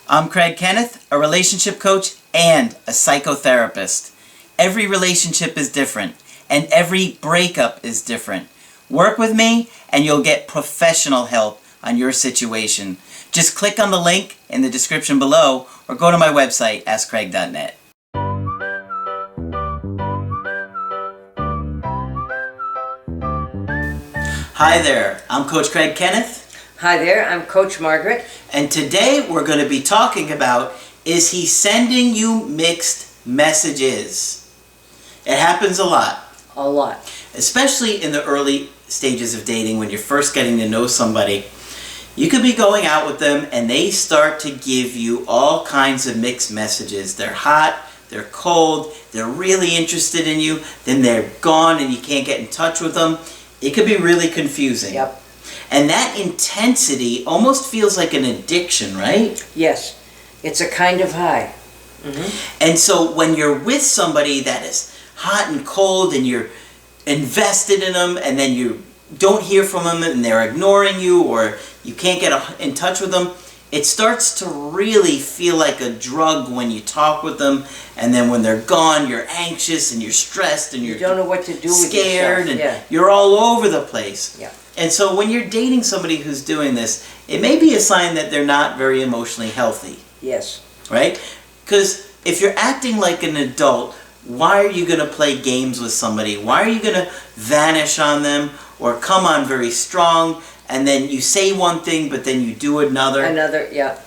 I'm Kenneth, a relationship coach and a psychotherapist. Every relationship is different, and every breakup is different. Work with me, and you'll get professional help on your situation. Just click on the link in the description below, or go to my website, AskCraig.net. Hi there, I'm Coach Kenneth. Hi there, I'm Coach Margaret. And today we're going to be talking about, is he sending you mixed messages? It happens a lot. A lot. Especially in the early stages of dating, when you're first getting to know somebody. You could be going out with them and they start to give you all kinds of mixed messages. They're hot, they're cold, they're really interested in you, then they're gone and you can't get in touch with them. It could be really confusing. Yep. And that intensity almost feels like an addiction, right? Yes. It's a kind of high. Mm-hmm. And so when you're with somebody that is hot and cold and you're invested in them, and then you don't hear from them and they're ignoring you, or you can't get in touch with them, it starts to really feel like a drug when you talk with them. And then when they're gone, you're anxious and you're stressed and you don't know what to do with scared yourself. And you're all over the place. Yeah. And so when you're dating somebody who's doing this, it may be a sign that they're not very emotionally healthy. Yes. Right? Because if you're acting like an adult, why are you going to play games with somebody? Why are you going to vanish on them or come on very strong, and then you say one thing but then you do another? Another, yeah.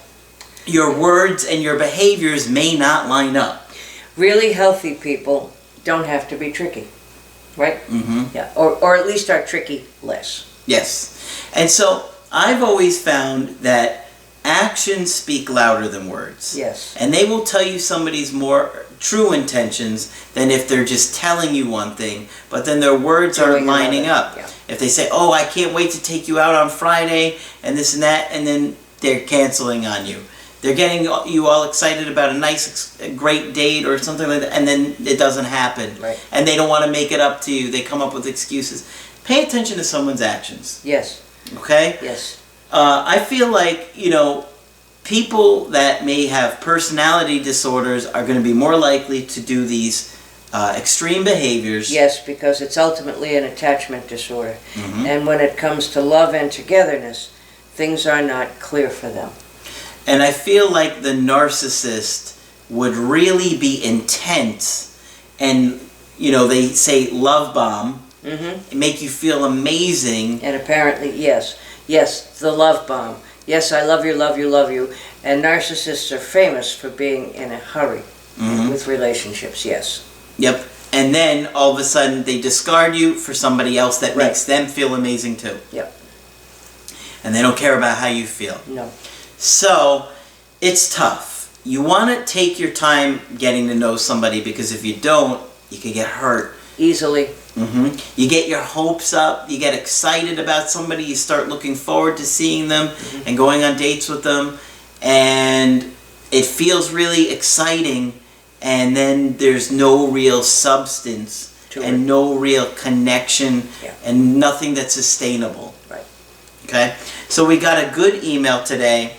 Your words and your behaviors may not line up. Really healthy people don't have to be tricky. Right? Mm-hmm. Yeah. Or at least are tricky less. Yes. And so I've always found that actions speak louder than words. Yes. And they will tell you somebody's more true intentions than if they're just telling you one thing, but then their words aren't lining up. Yeah. If they say, oh, I can't wait to take you out on Friday, and this and that, and then they're canceling on you. They're getting you all excited about a great date or something like that, and then it doesn't happen. Right. And they don't want to make it up to you. They come up with excuses. Pay attention to someone's actions. Yes. Okay? Yes. I feel like, people that may have personality disorders are going to be more likely to do these extreme behaviors. Yes, because it's ultimately an attachment disorder. Mm-hmm. And when it comes to love and togetherness, things are not clear for them. And I feel like the narcissist would really be intense, and they say love bomb, Mm-hmm. make you feel amazing. And apparently, yes, the love bomb. Yes, I love you, love you, love you. And narcissists are famous for being in a hurry with relationships, yes. Yep. And then all of a sudden they discard you for somebody else that makes them feel amazing too. Yep. And they don't care about how you feel. No. So it's tough. You want to take your time getting to know somebody, because if you don't, you can get hurt. Easily. Mm-hmm. You get your hopes up, you get excited about somebody, you start looking forward to seeing them and going on dates with them, and it feels really exciting, and then there's no real substance and no real connection and nothing that's sustainable. Right. Okay? So we got a good email today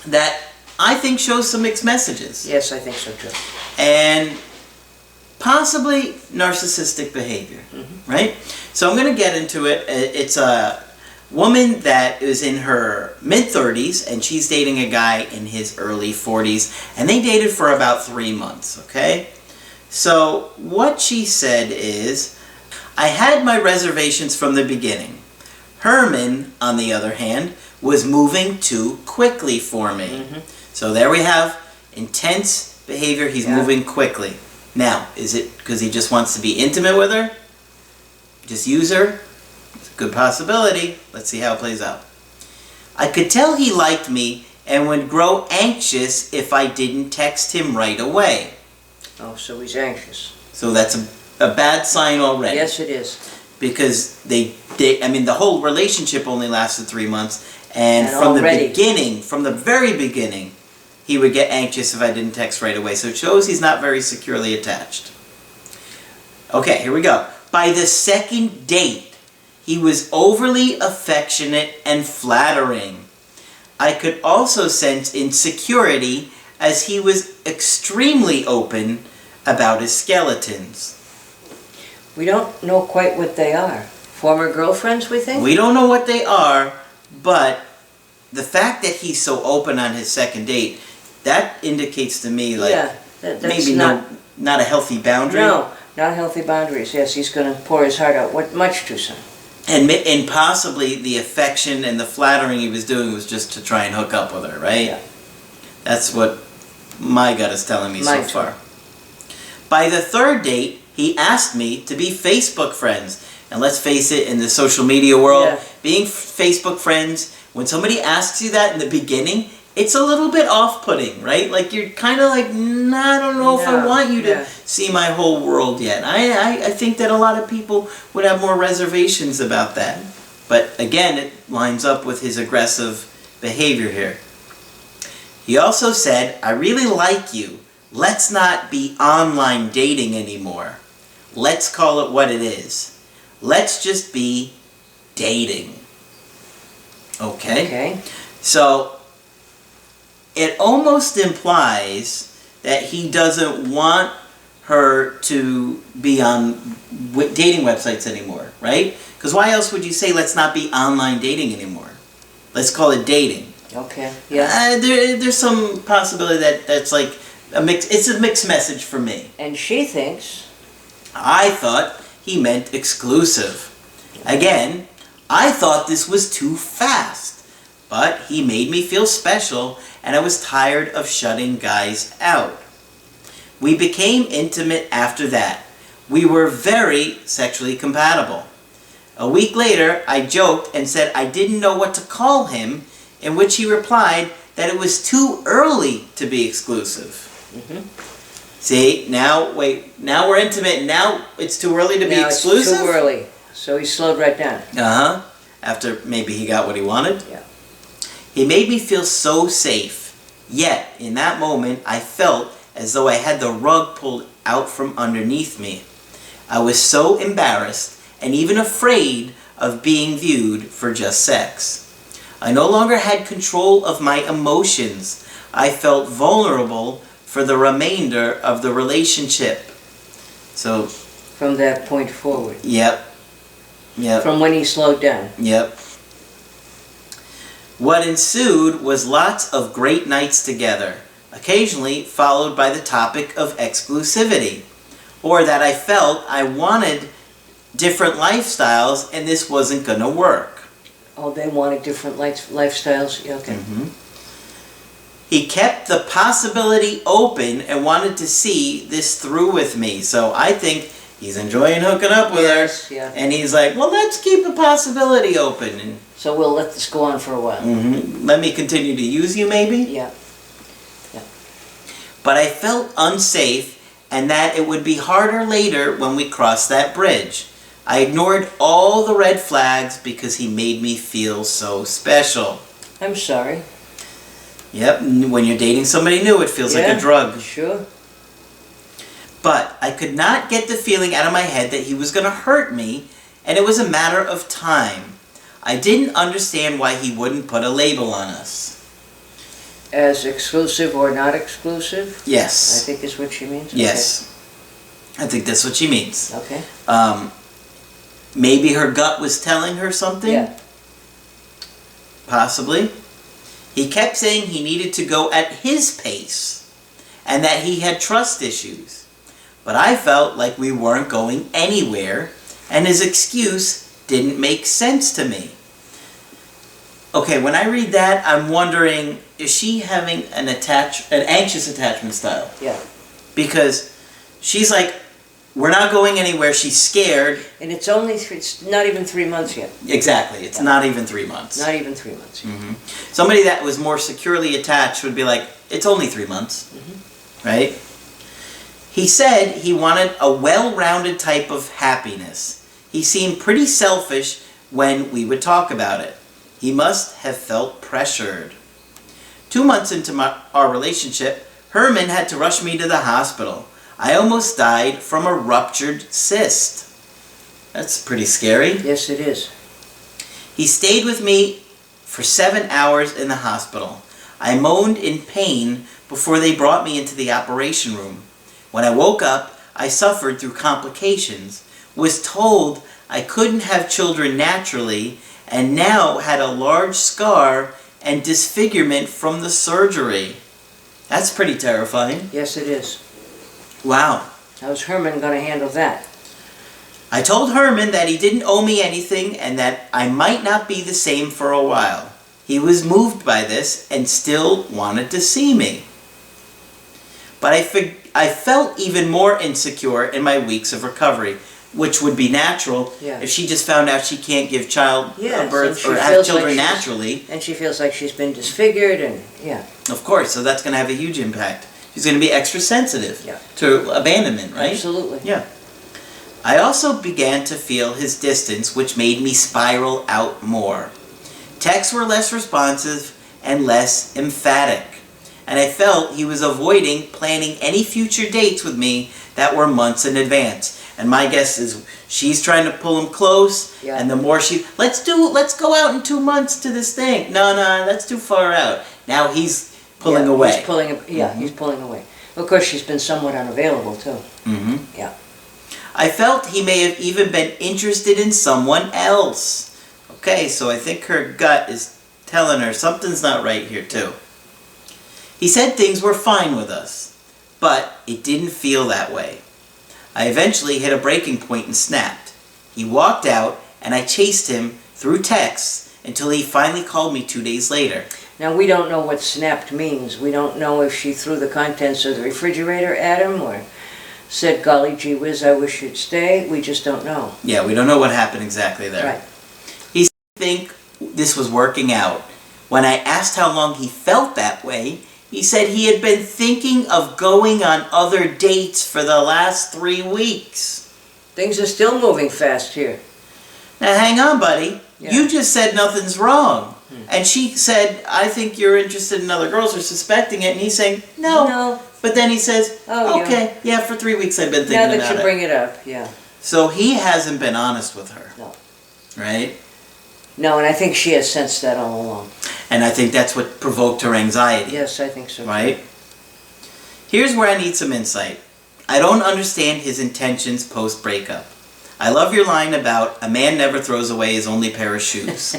that I think shows some mixed messages. Yes, I think so too. And possibly narcissistic behavior, right? So I'm going to get into it. It's a woman that is in her mid-30s, and she's dating a guy in his early 40s, and they dated for about 3 months, okay? So what she said is, I had my reservations from the beginning. Herman, on the other hand, was moving too quickly for me. So there we have intense behavior. He's moving quickly. Now, is it because he just wants to be intimate with her? Just use her? It's a good possibility. Let's see how it plays out. I could tell he liked me and would grow anxious if I didn't text him right away. Oh, so he's anxious. So that's a bad sign already. Yes, it is. Because the whole relationship only lasted 3 months, and from the very beginning, he would get anxious if I didn't text right away. So it shows he's not very securely attached. Okay, here we go. By the second date, he was overly affectionate and flattering. I could also sense insecurity as he was extremely open about his skeletons. We don't know quite what they are. Former girlfriends, we think? We don't know what they are, but the fact that he's so open on his second date, that indicates to me like that's maybe not a healthy boundary. No, not healthy boundaries. Yes, he's going to pour his heart out much too soon. And possibly the affection and the flattering he was doing was just to try and hook up with her, right? Yeah. That's what my gut is telling me so Mine far. By the third date, he asked me to be Facebook friends. And let's face it, in the social media world, being Facebook friends, when somebody asks you that in the beginning, it's a little bit off-putting, right? Like you're kind of like, I don't know if I want you to see my whole world yet. I think that a lot of people would have more reservations about that. But again, it lines up with his aggressive behavior here. He also said, I really like you. Let's not be online dating anymore. Let's call it what it is. Let's just be dating. Okay? So, it almost implies that he doesn't want her to be on dating websites anymore, right? Because why else would you say let's not be online dating anymore? Let's call it dating. Okay, yeah. There's some possibility that that's like it's a mixed message for me. And she thinks... I thought he meant exclusive. Again, I thought this was too fast, but he made me feel special and I was tired of shutting guys out. We became intimate after that. We were very sexually compatible. A week later, I joked and said I didn't know what to call him, in which he replied that it was too early to be exclusive. See, now we're intimate, and now it's too early to be exclusive? It's too early, so he slowed right down. After maybe he got what he wanted? Yeah. He made me feel so safe, yet in that moment I felt as though I had the rug pulled out from underneath me. I was so embarrassed and even afraid of being viewed for just sex. I no longer had control of my emotions. I felt vulnerable for the remainder of the relationship. So... From that point forward. Yep. From when he slowed down. Yep. What ensued was lots of great nights together, occasionally followed by the topic of exclusivity, or that I felt I wanted different lifestyles and this wasn't going to work. Oh, they wanted different lifestyles? Yeah, okay. He kept the possibility open and wanted to see this through with me. So I think he's enjoying hooking up with her. Yeah. And he's like, well, let's keep the possibility open. And so we'll let this go on for a while. Let me continue to use you, maybe? Yeah. But I felt unsafe and that it would be harder later when we crossed that bridge. I ignored all the red flags because he made me feel so special. I'm sorry. Yep, when you're dating somebody new, it feels like a drug. Sure. But I could not get the feeling out of my head that he was going to hurt me, and it was a matter of time. I didn't understand why he wouldn't put a label on us. As exclusive or not exclusive? Yes. I think is what she means? Yes. Okay. I think that's what she means. Okay. Maybe her gut was telling her something? Yeah. Possibly. He kept saying he needed to go at his pace and that he had trust issues. But I felt like we weren't going anywhere and his excuse didn't make sense to me. Okay, when I read that, I'm wondering, is she having an anxious attachment style? Yeah. Because she's like, we're not going anywhere, she's scared. And it's not even 3 months yet. Exactly, it's not even 3 months. Not even 3 months. Somebody that was more securely attached would be like, it's only 3 months, right? He said he wanted a well-rounded type of happiness. He seemed pretty selfish when we would talk about it. He must have felt pressured. 2 months into our relationship, Herman had to rush me to the hospital. I almost died from a ruptured cyst. That's pretty scary. Yes, it is. He stayed with me for 7 hours in the hospital. I moaned in pain before they brought me into the operation room. When I woke up, I suffered through complications, was told I couldn't have children naturally, and now had a large scar and disfigurement from the surgery. That's pretty terrifying. Yes, it is. Wow. How's Herman going to handle that? I told Herman that he didn't owe me anything and that I might not be the same for a while. He was moved by this and still wanted to see me. But I felt even more insecure in my weeks of recovery, which would be natural if she just found out she can't give birth or have children naturally. And she feels like she's been disfigured and, Of course, so that's going to have a huge impact. She's going to be extra sensitive to abandonment, right? Absolutely. Yeah. I also began to feel his distance, which made me spiral out more. Texts were less responsive and less emphatic, and I felt he was avoiding planning any future dates with me that were months in advance. And my guess is she's trying to pull him close, and the more let's go out in 2 months to this thing. No, that's too far out. Now he's pulling away. He's pulling away. Of course, she's been somewhat unavailable, too. Mm-hmm. Yeah. I felt he may have even been interested in someone else. Okay, so I think her gut is telling her something's not right here, too. He said things were fine with us, but it didn't feel that way. I eventually hit a breaking point and snapped. He walked out, and I chased him through texts until he finally called me 2 days later. Now, we don't know what snapped means. We don't know if she threw the contents of the refrigerator at him or said, golly gee whiz, I wish you'd stay. We just don't know. Yeah, we don't know what happened exactly there. Right. He seemed to think this was working out. When I asked how long he felt that way, he said he had been thinking of going on other dates for the last 3 weeks. Things are still moving fast here. Now hang on, buddy. Yeah. You just said nothing's wrong. And she said, I think you're interested in other girls or suspecting it. And he's saying, no. But then he says, okay, for 3 weeks I've been thinking about it. Now that you bring it up, So he hasn't been honest with her. No. Right? No, and I think she has sensed that all along. And I think that's what provoked her anxiety. Yes, I think so. Right? Here's where I need some insight. I don't understand his intentions post-breakup. I love your line about a man never throws away his only pair of shoes.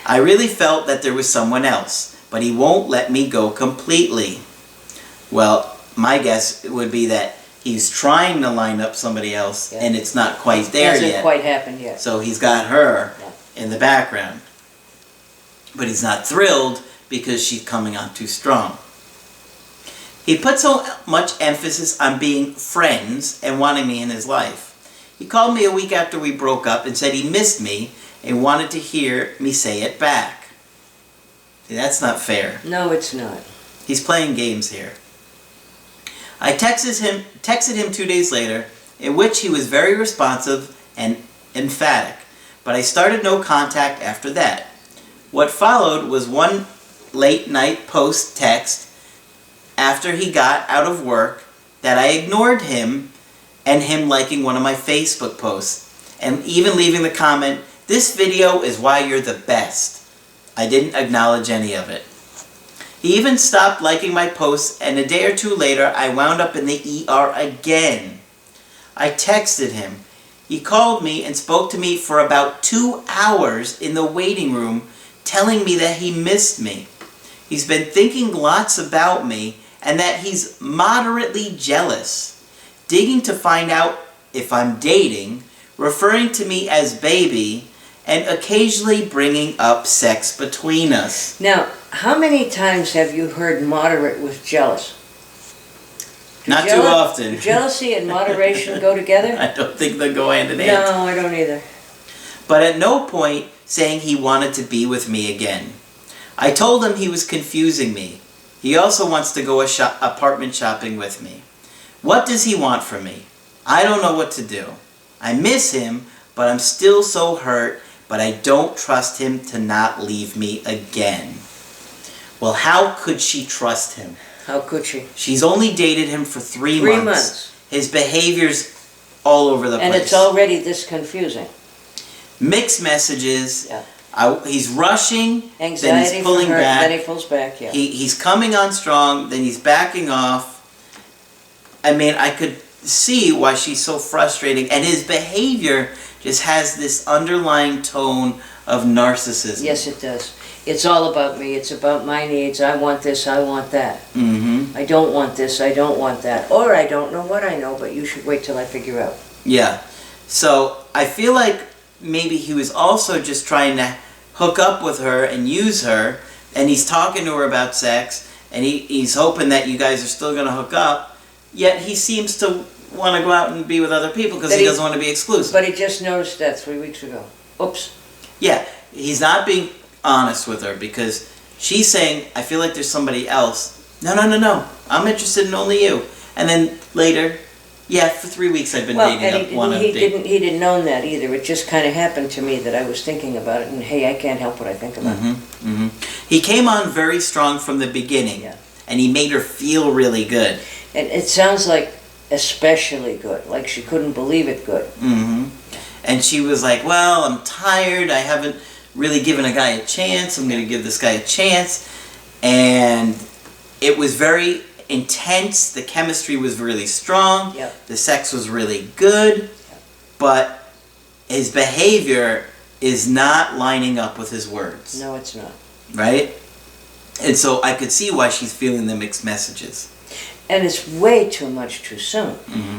I really felt that there was someone else, but he won't let me go completely. Well, my guess would be that he's trying to line up somebody else, and it's not quite there yet. It hasn't quite happened yet. So he's got her in the background. But he's not thrilled because she's coming on too strong. He put so much emphasis on being friends and wanting me in his life. He called me a week after we broke up and said he missed me and wanted to hear me say it back. See, that's not fair. No, it's not. He's playing games here. I texted him 2 days later, in which he was very responsive and emphatic, but I started no contact after that. What followed was one late night post text after he got out of work that I ignored him and him liking one of my Facebook posts and even leaving the comment, "This video is why you're the best." I didn't acknowledge any of it. He even stopped liking my posts, and a day or two later I wound up in the ER again. I texted him. He called me and spoke to me for about 2 hours in the waiting room, telling me that he missed me. He's been thinking lots about me and that he's moderately jealous, digging to find out if I'm dating, referring to me as baby, and occasionally bringing up sex between us. Now, how many times have you heard moderate with jealous? Not too often. Do jealousy and moderation go together? I don't think they go hand in hand. No, I don't either. But at no point saying he wanted to be with me again. I told him he was confusing me. He also wants to go apartment shopping with me. What does he want from me? I don't know what to do. I miss him, but I'm still so hurt, but I don't trust him to not leave me again. Well, how could she trust him? How could she? She's only dated him for 3 months. 3 months. His behavior's all over the place. And it's already this confusing. Mixed messages, He's rushing, then Anxiety he's pulling for her, back. then he pulls back, yeah. He's coming on strong, then he's backing off. I mean, I could see why she's so frustrating, and his behavior just has this underlying tone of narcissism. Yes, it does. It's all about me. It's about my needs. I want this, I want that. Mm-hmm. I don't want this, I don't want that. Or I don't know what I know, but you should wait till I figure out. Yeah. So I feel like maybe he was also just trying to hook up with her and use her, and he's talking to her about sex, and he's hoping that you guys are still going to hook up, yet he seems to want to go out and be with other people because he doesn't want to be exclusive. But he just noticed that 3 weeks ago. Oops. Yeah, he's not being honest with her because she's saying, I feel like there's somebody else. No, I'm interested in only you. And then later, yeah, for 3 weeks I've been dating one of he didn't know that either. It just kind of happened to me that I was thinking about it, and hey, I can't help what I think about it. He came on very strong from the beginning, and he made her feel really good. And it sounds like especially good, like she couldn't believe it good. And she was like, well, I'm tired, I haven't really given a guy a chance, I'm going to give this guy a chance. And it was very intense, the chemistry was really strong, the sex was really good, but his behavior is not lining up with his words. No, it's not. Right? And so I could see why she's feeling the mixed messages. And it's way too much too soon.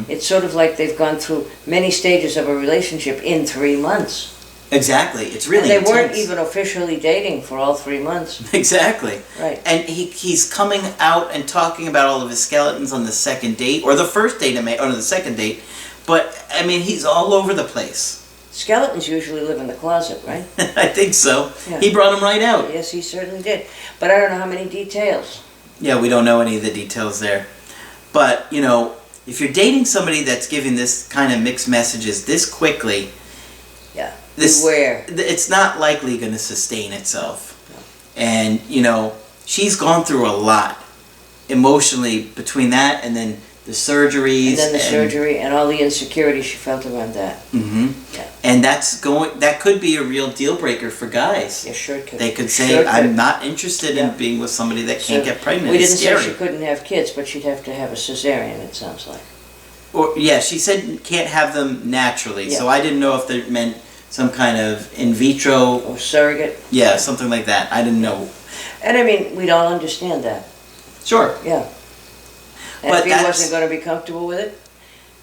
It's sort of like they've gone through many stages of a relationship in 3 months. Exactly. It's really and they intense. weren't even officially dating for all 3 months. Exactly. Right. And he's coming out and talking about all of his skeletons on the second date, or the first date, or the second date. But, I mean, he's all over the place. Skeletons usually live in the closet, right? I think so. Yeah. He brought them right out. Yes, he certainly did. But I don't know how many details. Yeah, we don't know any of the details there. But, you know, if you're dating somebody that's giving this kind of mixed messages this quickly, beware. It's not likely going to sustain itself. No. And, you know, she's gone through a lot emotionally between that and then the surgeries. And then the surgery and all the insecurity she felt around that. And that could be a real deal breaker for guys. Yeah, sure it could. They could say, I'm not interested in being with somebody that can't get pregnant. We didn't say she couldn't have kids, but she'd have to have a cesarean, it sounds like. Or yeah, she said can't have them naturally. So I didn't know if that meant some kind of in vitro or surrogate. Yeah, something like that. I didn't know. And I mean, we'd all understand that. Sure. Yeah. And if he wasn't going to be comfortable with it,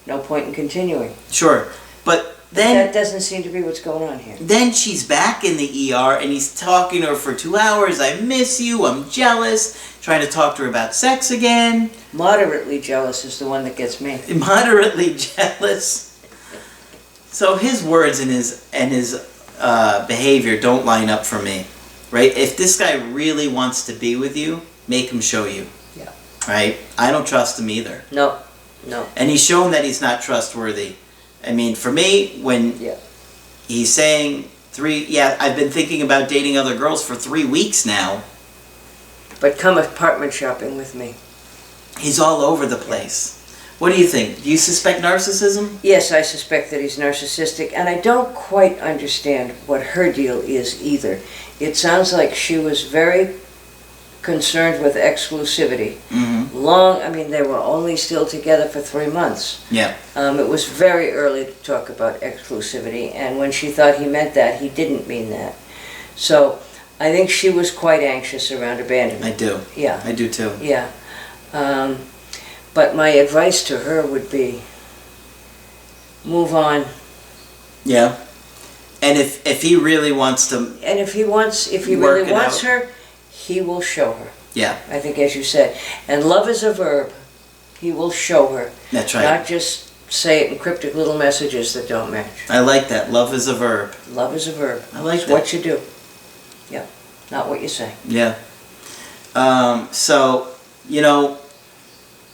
no point in continuing. Sure. But then that doesn't seem to be what's going on here. Then she's back in the ER and he's talking to her for 2 hours. I miss you. I'm jealous. Trying to talk to her about sex again. Moderately jealous is the one that gets me. Moderately jealous. So his words and his behavior don't line up for me, right? If this guy really wants to be with you, make him show you. Yeah. Right? I don't trust him either. No. And he's shown that he's not trustworthy. I mean, for me, when he's saying I've been thinking about dating other girls for 3 weeks now. But come apartment shopping with me. He's all over the place. What do you think? Do you suspect narcissism? Yes, I suspect that he's narcissistic, and I don't quite understand what her deal is either. It sounds like she was very concerned with exclusivity. They were only still together for 3 months. Yeah. It was very early to talk about exclusivity, and when she thought he meant that, he didn't mean that. So I think she was quite anxious around abandonment. I do. Yeah. I do too. Yeah. But my advice to her would be, move on. Yeah. And if he really wants to, and if he really wants her, he will show her. Yeah. I think, as you said, and love is a verb. He will show her. That's right. Not just say it in cryptic little messages that don't match. I like that. Love is a verb. Love is a verb. I like it's that. what you do. Yeah. Not what you say. Yeah. So, you know,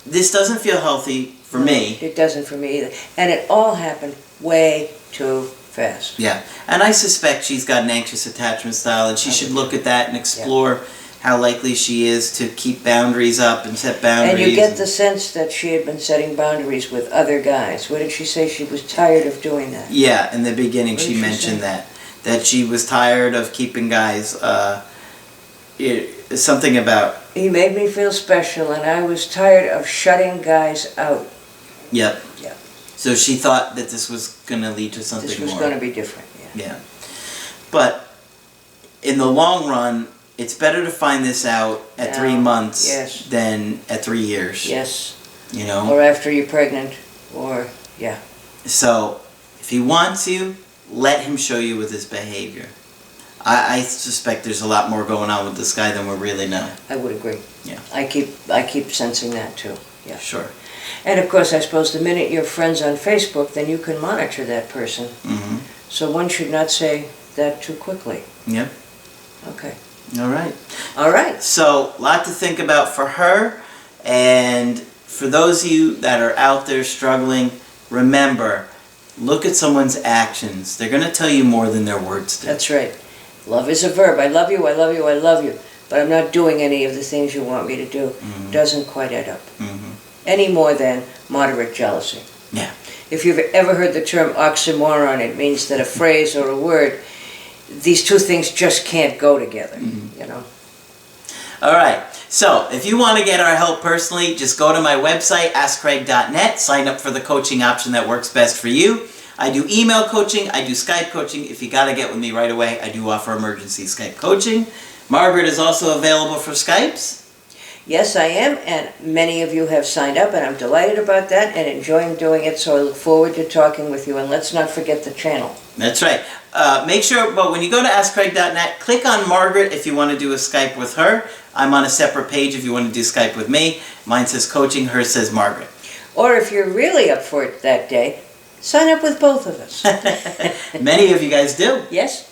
this doesn't feel healthy for me. It doesn't for me either. And it all happened way too fast. Yeah. And I suspect she's got an anxious attachment style, and she should look at that and explore how likely she is to keep boundaries up and set boundaries. And you get the sense that she had been setting boundaries with other guys. What did she say? She was tired of doing that. Yeah, in the beginning she mentioned that that she was tired of keeping guys, something about... He made me feel special, and I was tired of shutting guys out. Yep. Yeah. So she thought that this was going to lead to something more. This was going to be different, yeah. Yeah. But in the long run, it's better to find this out at Now, 3 months yes. than at 3 years. Yes. You know? Or after you're pregnant, or, yeah. So, if he wants you, let him show you with his behavior. I suspect there's a lot more going on with this guy than we really know. I would agree. Yeah. I keep sensing that too. Yeah. Sure. And of course, I suppose the minute you're friends on Facebook, then you can monitor that person. Mm-hmm. So one should not say that too quickly. Yep. Okay. All right. All right. So, a lot to think about for her. And for those of you that are out there struggling, remember, look at someone's actions. They're going to tell you more than their words do. That's right. Love is a verb. I love you, I love you, I love you. But I'm not doing any of the things you want me to do. Mm-hmm. Doesn't quite add up. Mm-hmm. Any more than moderate jealousy. Yeah. If you've ever heard the term oxymoron, it means that a phrase or a word, these two things just can't go together, you know. All right. So, if you want to get our help personally, just go to my website, askcraig.net, sign up for the coaching option that works best for you. I do email coaching, I do Skype coaching. If you got to get with me right away, I do offer emergency Skype coaching. Margaret is also available for Skypes. Yes, I am, and many of you have signed up, and I'm delighted about that and enjoying doing it, so I look forward to talking with you, and let's not forget the channel. That's right. Make sure, but when you go to askcraig.net, click on Margaret if you want to do a Skype with her. I'm on a separate page if you want to do Skype with me. Mine says coaching, hers says Margaret. Or if you're really up for it that day, sign up with both of us. Many of you guys do. Yes?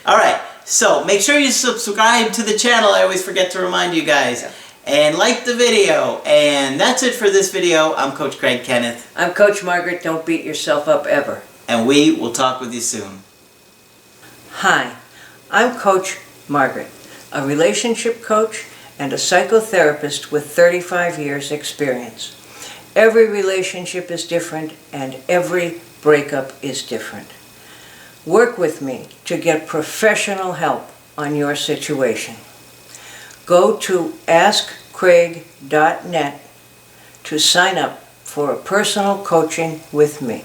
All right. So make sure you subscribe to the channel. I always forget to remind you guys. Yeah. And like the video. And that's it for this video. I'm Coach Craig Kenneth. I'm Coach Margaret. Don't beat yourself up ever. And we will talk with you soon. Hi, I'm Coach Margaret, a relationship coach and a psychotherapist with 35 years experience. Every relationship is different and every breakup is different. Work with me to get professional help on your situation. Go to askcraig.net to sign up for a personal coaching with me.